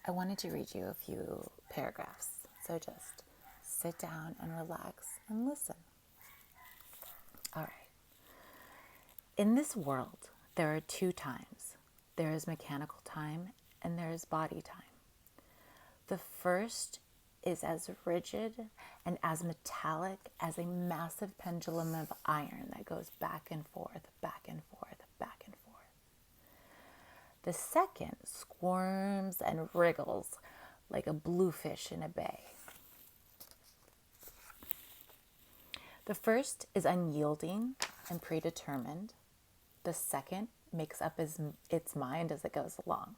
I wanted to read you a few paragraphs. So just sit down and relax and listen. All right. In this world, there are two times. There is mechanical time and there is body time. The first is as rigid and as metallic as a massive pendulum of iron that goes back and forth, back and forth, back and forth. The second squirms and wriggles like a bluefish in a bay. The first is unyielding and predetermined. The second makes up its mind as it goes along.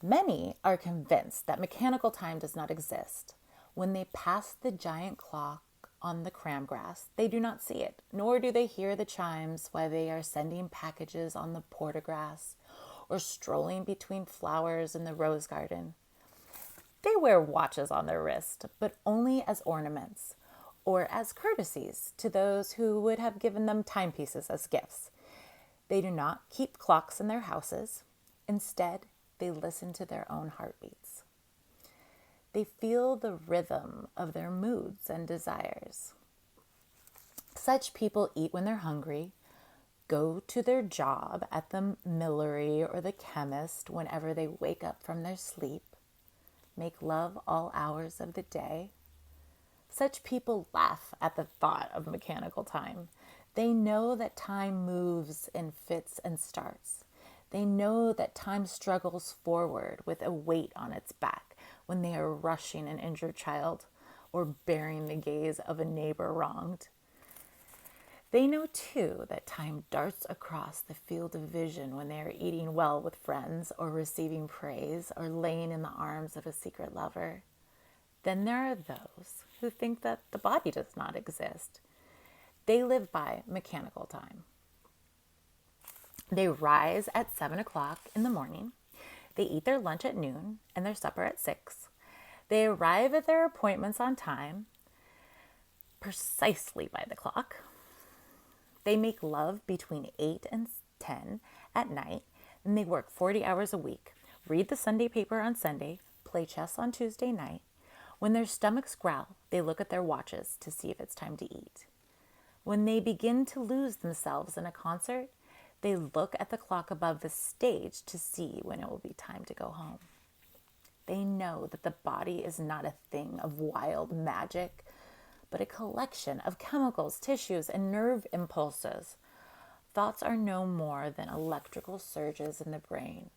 Many are convinced that mechanical time does not exist. When they pass the giant clock on the cramgrass, they do not see it, nor do they hear the chimes while they are sending packages on the portergrass or strolling between flowers in the rose garden. They wear watches on their wrist, but only as ornaments or as courtesies to those who would have given them timepieces as gifts. They do not keep clocks in their houses. Instead, they listen to their own heartbeats. They feel the rhythm of their moods and desires. Such people eat when they're hungry, go to their job at the millery or the chemist whenever they wake up from their sleep, make love all hours of the day. Such people laugh at the thought of mechanical time. They know that time moves in fits and starts. They know that time struggles forward with a weight on its back when they are rushing an injured child or bearing the gaze of a neighbor wronged. They know, too, that time darts across the field of vision when they are eating well with friends or receiving praise or laying in the arms of a secret lover. Then there are those who think that the body does not exist. They live by mechanical time. They rise at 7 o'clock in the morning. They eat their lunch at noon and their supper at 6. They arrive at their appointments on time, precisely by the clock. They make love between 8 and 10 at night, and they work 40 hours a week, read the Sunday paper on Sunday, play chess on Tuesday night. When their stomachs growl, they look at their watches to see if it's time to eat. When they begin to lose themselves in a concert, they look at the clock above the stage to see when it will be time to go home. They know that the body is not a thing of wild magic, but a collection of chemicals, tissues, and nerve impulses. Thoughts are no more than electrical surges in the brain.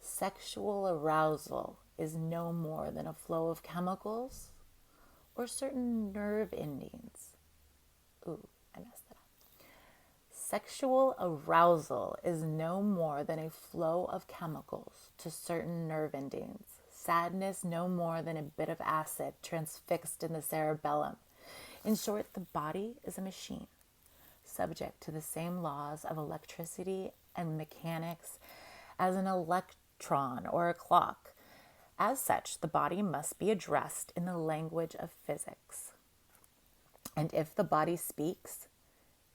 Sexual arousal is no more than a flow of chemicals or certain nerve endings. Ooh, I messed that up. Sexual arousal is no more than a flow of chemicals to certain nerve endings. Sadness no more than a bit of acid transfixed in the cerebellum. In short, the body is a machine, subject to the same laws of electricity and mechanics as an electron or a clock. As such, the body must be addressed in the language of physics. And if the body speaks,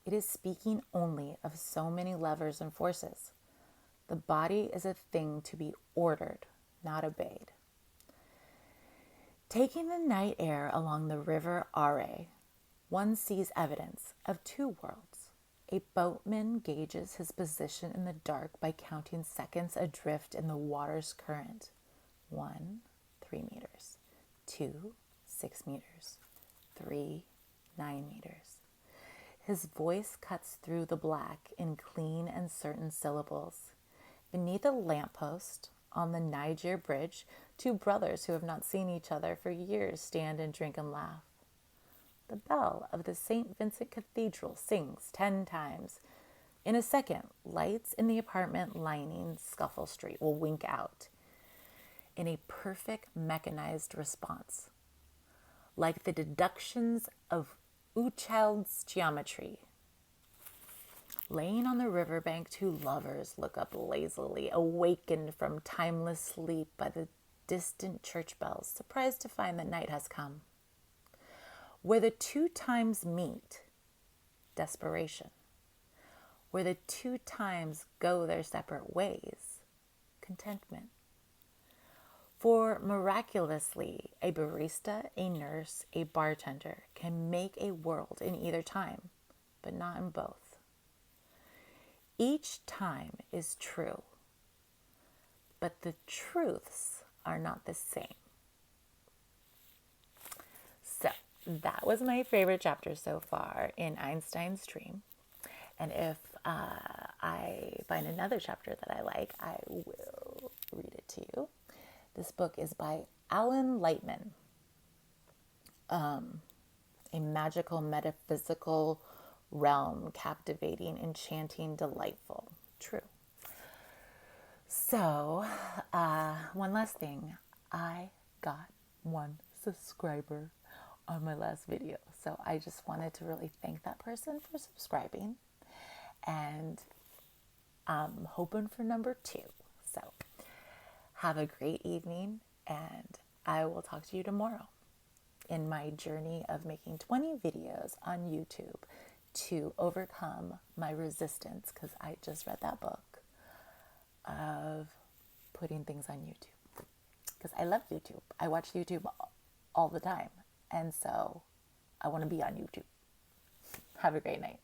it is speaking only of so many levers and forces. The body is a thing to be ordered, not obeyed. Taking the night air along the river Are, one sees evidence of two worlds. A boatman gauges his position in the dark by counting seconds adrift in the water's current. 1, 3 meters. 2, 6 meters. 3, 9 meters. His voice cuts through the black in clean and certain syllables. Beneath a lamppost on the Niger Bridge, two brothers who have not seen each other for years stand and drink and laugh. The bell of the St. Vincent Cathedral sings 10 times. In a second, lights in the apartment lining Scuffle Street will wink out in a perfect mechanized response, like the deductions of Uchild's geometry. Laying on the riverbank, two lovers look up lazily, awakened from timeless sleep by the distant church bells, surprised to find that night has come. Where the two times meet, desperation. Where the two times go their separate ways, contentment. For miraculously, a barista, a nurse, a bartender can make a world in either time, but not in both. Each time is true, but the truths are not the same. So that was my favorite chapter so far in Einstein's Dream. And if I find another chapter that I like, I will read it to you. This book is by Alan Lightman, a magical, metaphysical realm, captivating, enchanting, delightful. True. So, one last thing. I got 1 subscriber on my last video. So I just wanted to really thank that person for subscribing. And I'm hoping for number 2. So have a great evening, and I will talk to you tomorrow in my journey of making 20 videos on YouTube to overcome my resistance, because I just read that book, of putting things on YouTube. Because I love YouTube. I watch YouTube all the time. And so I want to be on YouTube. Have a great night.